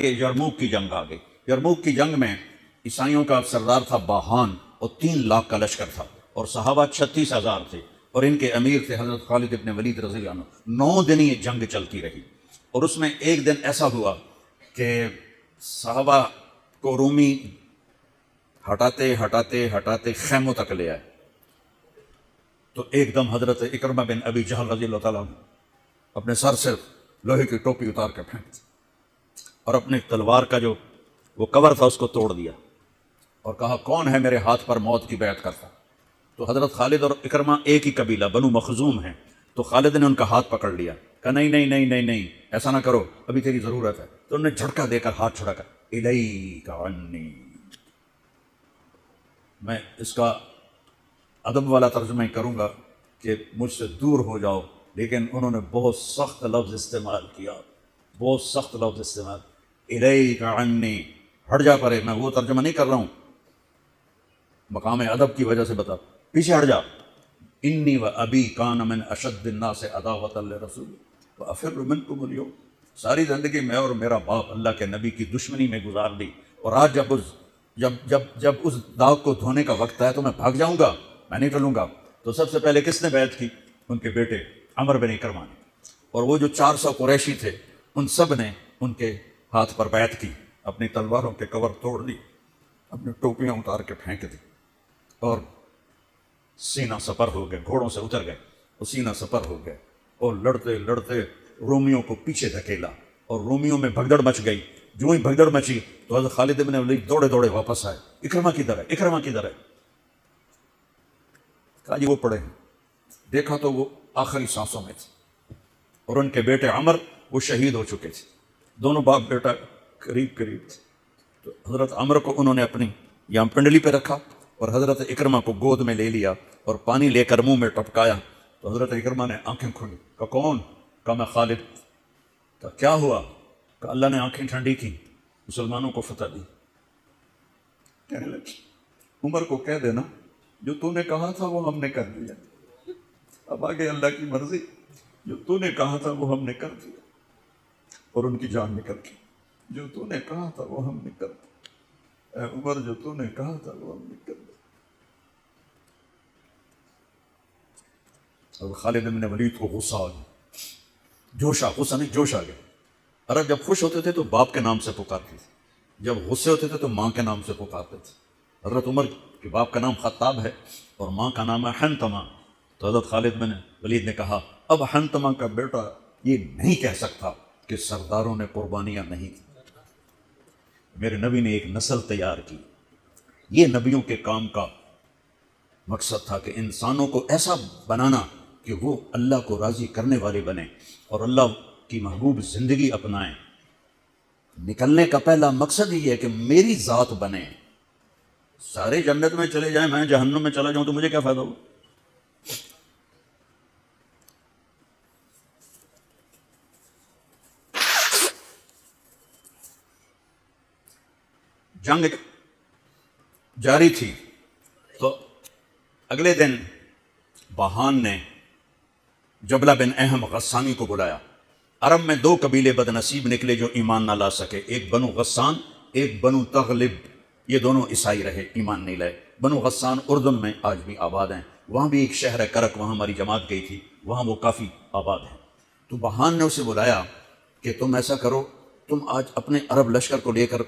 کہ یرموک کی جنگ آ گئی۔ یرموک کی جنگ میں عیسائیوں کا سردار تھا باہان، اور 3 لاکھ کا لشکر تھا، اور صحابہ 36,000 تھے، اور ان کے امیر تھے حضرت خالد ابن ولید رضی اللہ عنہ۔ 9 دن یہ جنگ چلتی رہی، اور اس میں ایک دن ایسا ہوا کہ صحابہ کو رومی ہٹاتے ہٹاتے ہٹاتے خیموں تک لے آئے، تو ایک دم حضرت اکرمہ بن ابی جہل رضی اللہ تعالیٰ عنہ اپنے سر سے لوہے کی ٹوپی اتار کے پھینک دی، اور اپنے تلوار کا جو وہ کور تھا اس کو توڑ دیا، اور کہا کون ہے میرے ہاتھ پر موت کی بیعت کرتا؟ تو حضرت خالد اور اکرمہ ایک ہی قبیلہ بنو مخزوم ہیں، تو خالد نے ان کا ہاتھ پکڑ لیا، کہا نہیں نہیں نہیں نہیں نہیں، ایسا نہ کرو، ابھی تیری ضرورت ہے۔ تو انہوں نے جھٹکا دے کر ہاتھ چھڑا کر الیک عنی، میں اس کا ادب والا ترجمہ کروں گا کہ مجھ سے دور ہو جاؤ، لیکن انہوں نے بہت سخت لفظ استعمال کیا، بہت سخت لفظ استعمال، الیک عنی، ہٹ جا پرے، میں وہ ترجمہ نہیں کر رہا ہوں، مقام ادب کی وجہ سے بتا، پیچھے ہٹ جا۔ انی و ابی کان من اشد الناس عداوۃ لرسول وافر منکم اليوم، ساری زندگی میں اور میرا باپ اللہ کے نبی کی دشمنی میں گزار دی، اور آج جب اس داغ کو دھونے کا وقت آیا تو میں بھاگ جاؤں گا، میں نہیں ٹلوں گا۔ تو سب سے پہلے کس نے بیعت کی؟ ان کے بیٹے عمر بن اکرمہ نے، اور وہ جو 400 قریشی تھے ان سب نے ان کے ہاتھ پر بیعت کی، اپنی تلواروں کے کور توڑ دی، اپنی ٹوپیاں اتار کے پھینک دی، اور سینہ سپر ہو گئے، گھوڑوں سے اتر گئے اور سینہ سپر ہو گئے، اور لڑتے لڑتے رومیوں کو پیچھے دھکیلا، اور رومیوں میں بھگدڑ مچ گئی۔ جو ہی بھگدڑ مچی تو حضرت خالد بن ولید دوڑے دوڑے واپس آئے، اکرمہ کدھر ہے، اکرمہ کدھر ہے؟ کہا جی وہ پڑے ہیں۔ دیکھا تو وہ آخری سانسوں میں تھے، اور ان کے بیٹے عمر وہ شہید ہو چکے تھے، دونوں باپ بیٹا قریب قریب تھے۔ تو حضرت عمر کو انہوں نے اپنی یہاں پنڈلی پہ رکھا، اور حضرت اکرمہ کو گود میں لے لیا اور پانی لے کر منہ میں ٹپکایا، تو حضرت اکرمہ نے آنکھیں کھولی، کہا کون؟ کہا میں خالد۔ کہا کیا ہوا؟ کہا اللہ نے آنکھیں ٹھنڈی کی، مسلمانوں کو فتح دی۔ کہنے لگے عمر کو کہہ دینا جو تو نے کہا تھا وہ ہم نے کر دیا، اب آگے اللہ کی مرضی، جو تو نے کہا تھا وہ ہم نے کر دیا، اور ان کی جان نکل گئی۔ جو تو نے کہا تھا وہ ہم نے کر دیا، اے عمر جو تو نے کہا تھا وہ ہم نے کر دیا۔ اور خالد بن ولید کو غصہ آ گیا، غصہ نہیں جوش آ گیا۔ عرب جب خوش ہوتے تھے تو باپ کے نام سے پکارتے تھے، جب غصے ہوتے تھے تو ماں کے نام سے پکارتے تھے۔ حضرت عمر کے باپ کا نام خطاب ہے اور ماں کا نام ہے حنتمہ، تو حضرت خالد بن ولید نے کہا اب حنتمہ کا بیٹا یہ نہیں کہہ سکتا کہ سرداروں نے قربانیاں نہیں کی، میرے نبی نے ایک نسل تیار کی۔ یہ نبیوں کے کام کا مقصد تھا کہ انسانوں کو ایسا بنانا کہ وہ اللہ کو راضی کرنے والے بنیں اور اللہ کی محبوب زندگی اپنائیں۔ نکلنے کا پہلا مقصد ہی ہے کہ میری ذات بنے، سارے جنت میں چلے جائیں میں جہنم میں چلا جاؤں تو مجھے کیا فائدہ ہو؟ جنگ جاری تھی تو اگلے دن باہان نے جبلہ بن اہم غسانی کو بلایا۔ عرب میں 2 قبیلے بد نصیب نکلے جو ایمان نہ لا سکے، ایک بنو غسان، ایک بنو تغلب، یہ دونوں عیسائی رہے، ایمان نہیں لائے۔ بنو غسان اردن میں آج بھی آباد ہیں، وہاں بھی ایک شہر ہے کرک، وہاں ہماری جماعت گئی تھی، وہاں وہ کافی آباد ہیں۔ تو باہان نے اسے بلایا کہ تم ایسا کرو، تم آج اپنے عرب لشکر کو لے کر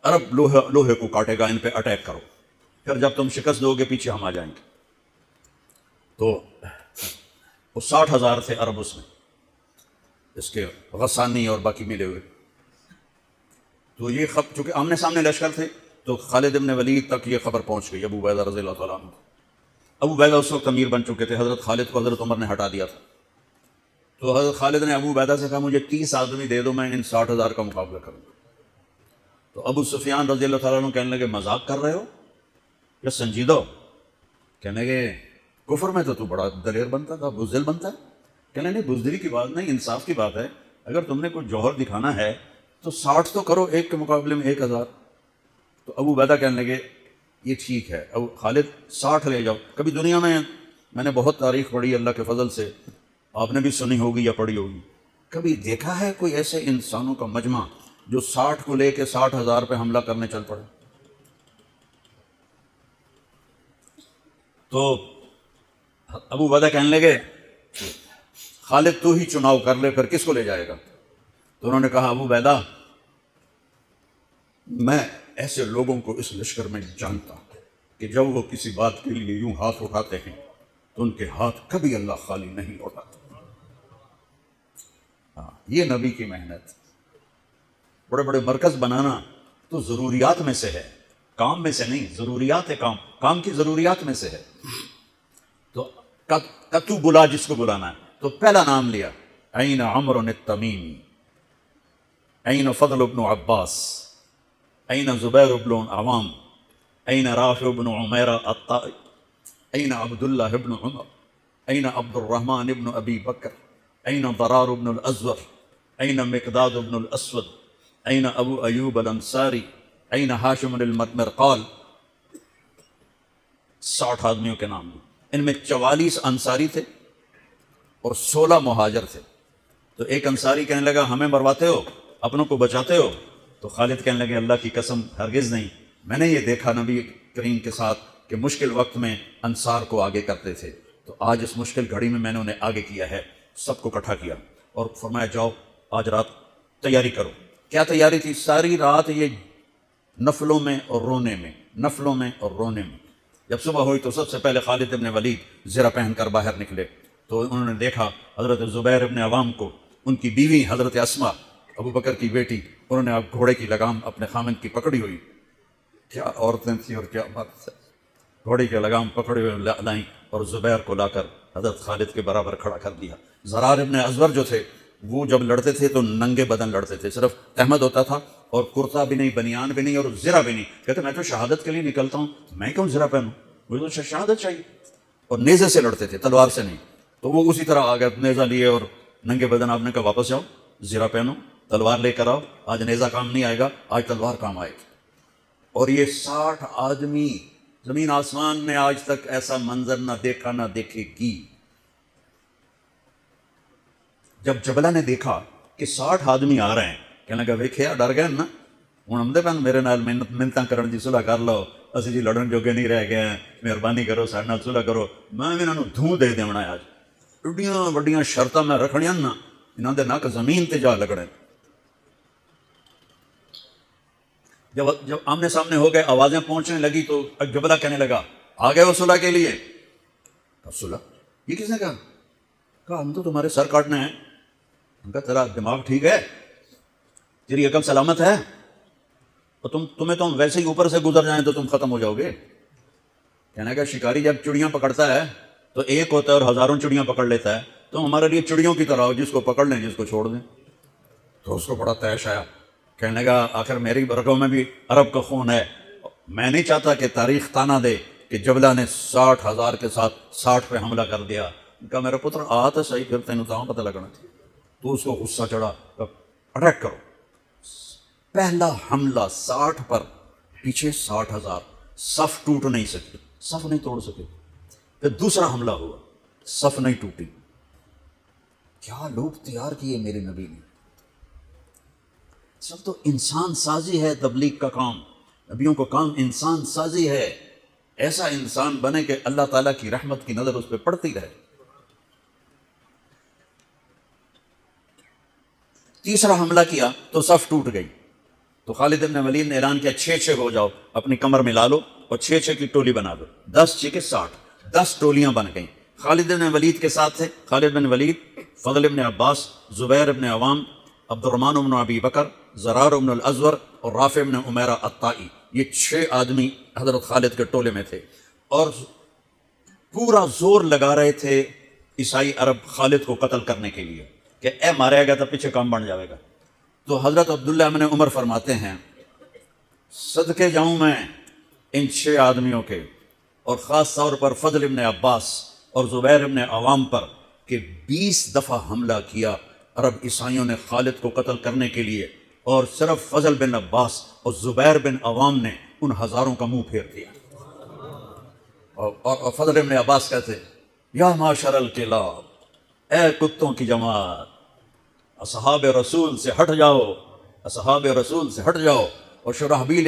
عرب لوہے کو کاٹے گا، ان پہ اٹیک کرو، پھر جب تم شکست دو گے پیچھے ہم آ جائیں گے۔ تو وہ 60,000 تھے عرب اس میں، اس کے غسانی اور باقی ملے ہوئے۔ تو یہ چونکہ آمنے سامنے لشکر تھے تو خالد بن ولید تک یہ خبر پہنچ گئی، ابو عبیدہ رضی اللہ تعالیٰ عنہ۔ ابو عبیدہ اس وقت امیر بن چکے تھے، حضرت خالد کو حضرت عمر نے ہٹا دیا تھا۔ تو حضرت خالد نے ابو عبیدہ سے کہا مجھے 30 آدمی دے دو، میں ان 60,000 کا مقابلہ کروں گا۔ تو ابو سفیان رضی اللہ تعالیٰ عنہ کہنے لگے مذاق کر رہے ہو یا سنجیدہ ہو؟ کہنے لگے کفر میں تو بڑا دلیر بنتا تھا، بزدل بنتا ہے۔ کہنے نہیں، بزدلی کی بات نہیں، انصاف کی بات ہے، اگر تم نے کوئی جوہر دکھانا ہے تو 60 تو کرو، ایک کے مقابلے میں 1000۔ تو ابو عبیدہ کہنے لگے یہ ٹھیک ہے، ابو خالد 60 لے جاؤ۔ کبھی دنیا میں نے بہت تاریخ پڑھی اللہ کے فضل سے، آپ نے بھی سنی ہوگی یا پڑھی ہوگی، کبھی دیکھا ہے کوئی ایسے انسانوں کا مجمع جو 60 کو لے کے 60,000 پہ حملہ کرنے چل پڑے. تو ابو عبیدہ کہنے لگے خالد تو ہی چناؤ کر لے، پھر کس کو لے جائے گا؟ تو انہوں نے کہا ابو عبیدہ میں ایسے لوگوں کو اس لشکر میں جانتا ہوں کہ جب وہ کسی بات کے لیے یوں ہاتھ اٹھاتے ہیں تو ان کے ہاتھ کبھی اللہ خالی نہیں اٹھاتا. یہ نبی کی محنت. بڑے بڑے مرکز بنانا تو ضروریات میں سے ہے، کام میں سے نہیں. ضروریات ہے، کام کی ضروریات میں سے ہے. تو تو بلا جس کو بلانا ہے. تو پہلا نام لیا این عمرو التمیمی، این فضل بن عباس، این زبیر بن عوام، این رافع بن عمیرہ الطائی، این عبداللہ بن عمر، این عبد الرحمن بن ابی بکر، این ضرار بن الازور، این مقداد بن الاسود، این ابو ایوب الانصاری، این ہاشم المرقال. 60 آدمیوں کے نام ہیں. ان میں 44 انصاری تھے اور 16 مہاجر تھے. تو ایک انصاری کہنے لگا ہمیں مرواتے ہو، اپنوں کو بچاتے ہو؟ تو خالد کہنے لگے اللہ کی قسم ہرگز نہیں. میں نے یہ دیکھا نبی کریم کے ساتھ کہ مشکل وقت میں انصار کو آگے کرتے تھے، تو آج اس مشکل گھڑی میں میں نے انہیں آگے کیا ہے. سب کو اکٹھا کیا اور فرمایا جاؤ آج رات تیاری کرو. کیا تیاری تھی؟ ساری رات یہ نفلوں میں اور رونے میں، نفلوں میں اور رونے میں. جب صبح ہوئی تو سب سے پہلے خالد ابن ولید زرہ پہن کر باہر نکلے. تو انہوں نے دیکھا حضرت زبیر ابن عوام کو، ان کی بیوی حضرت اسما ابو بکر کی بیٹی، انہوں نے اب گھوڑے کی لگام اپنے خامند کی پکڑی ہوئی. کیا عورتیں تھیں اور کیا مرد. گھوڑے کی لگام پکڑے ہوئے لائیں اور زبیر کو لا کر حضرت خالد کے برابر کھڑا کر دیا. ضرار ابن ازور جو تھے وہ جب لڑتے تھے تو ننگے بدن لڑتے تھے، صرف احمد ہوتا تھا اور کرتا بھی نہیں، بنیان بھی نہیں اور زرہ بھی نہیں. کہتے میں تو شہادت کے لیے نکلتا ہوں، میں کیوں زرہ پہنوں؟ مجھے تو شہادت چاہیے. اور نیزے سے لڑتے تھے، تلوار سے نہیں. تو وہ اسی طرح آ گئے نیزہ لیے اور ننگے بدن. آپ نے کہا واپس جاؤ، زرہ پہنو، تلوار لے کر آؤ. آج نیزہ کام نہیں آئے گا، آج تلوار کام آئے گی. اور یہ 60 آدمی، زمین آسمان میں آج تک ایسا منظر نہ دیکھا نہ دیکھے گی. جب جبلہ نے دیکھا کہ 60 آدمی آ رہے ہیں، کہنے لگا ویکھیا ڈر گئے نا، ہوں آمدے پن میرے نال منتاں کرن دی صلح کر لو، اسی جی لڑن جوگے نہیں رہ گئے ہیں، مہربانی کرو سارے نال صلح کرو. میں انہاں نوں دھوں دے دیونا ہے. آج ایڈیاں وڈیاں شرطاں میں رکھنیاں نا، انہاں دے نک زمین تے جا لگنے. جب آمنے سامنے ہو گئے، آوازیں پہنچنے لگی تو جبلہ کہنے لگا آ گئے ہو صلح کے لیے؟ صلح یہ کس نے کہا؟ کہا ہم تو تمہارے سر کاٹنے ہیں. ان کا تیرا دماغ ٹھیک ہے؟ تیری عقل سلامت ہے؟ اور تمہیں تو ویسے ہی اوپر سے گزر جائیں تو تم ختم ہو جاؤ گے. کہنے کا شکاری جب چڑیاں پکڑتا ہے تو ایک ہوتا ہے اور ہزاروں چڑیاں پکڑ لیتا ہے. تو ہمارے لیے چڑیوں کی طرح ہو، جس کو پکڑ لیں جس کو چھوڑ دیں. تو اس کو بڑا تیش آیا. کہنے لگا آخر میری برگوں میں بھی عرب کا خون ہے. میں نہیں چاہتا کہ تاریخ تانا دے کہ جبلہ نے 60,000 کے ساتھ 60 پہ حملہ کر دیا. کہا میرا پتر آ تو صحیح، پھر تینوں تو پتہ لگنا تھی. تو اس کو غصہ چڑھا، اٹیک کرو. پہلا حملہ 60 پر، پیچھے 60,000. صف ٹوٹ نہیں سکے، صف نہیں توڑ سکے. پھر دوسرا حملہ ہوا، صف نہیں ٹوٹی. کیا لوگ تیار کیے میرے نبی نے. سب تو انسان سازی ہے تبلیغ کا کام. نبیوں کو کام انسان سازی ہے. ایسا انسان بنے کہ اللہ تعالیٰ کی رحمت کی نظر اس پہ پڑتی رہے. تیسرا حملہ کیا تو صف ٹوٹ گئی. تو خالد بن ولید نے اعلان کیا 6 ہو جاؤ، اپنی کمر ملا لو اور 6 کی ٹولی بنا دو. 10 6 60، 10 ٹولیاں بن گئیں. خالد بن ولید کے ساتھ تھے خالد بن ولید، فضل بن عباس، زبیر بن عوام، عبد الرحمن بن ابی بکر، ضرار بن الازور اور رافع بن عمیرہ الطائی. یہ 6 آدمی حضرت خالد کے ٹولے میں تھے اور پورا زور لگا رہے تھے عیسائی عرب خالد کو قتل کرنے کے لیے کہ اے مارے گا تو پیچھے کام بن جائے گا. تو حضرت عبداللہ بن عمر فرماتے ہیں صدقے جاؤں میں ان 6 آدمیوں کے، اور خاص طور پر فضل بن عباس اور زبیر بن عوام پر، کہ 20 دفعہ حملہ کیا عرب عیسائیوں نے خالد کو قتل کرنے کے لیے، اور صرف فضل بن عباس اور زبیر بن عوام نے ان ہزاروں کا منہ پھیر دیا. اور فضل بن عباس کہتے یا معاشر الکلاب، اے کتوں کی جماعت، اصحاب رسول سے ہٹ جاؤ. اصحاب رسول سے ہٹ جاؤ اور شرحبیل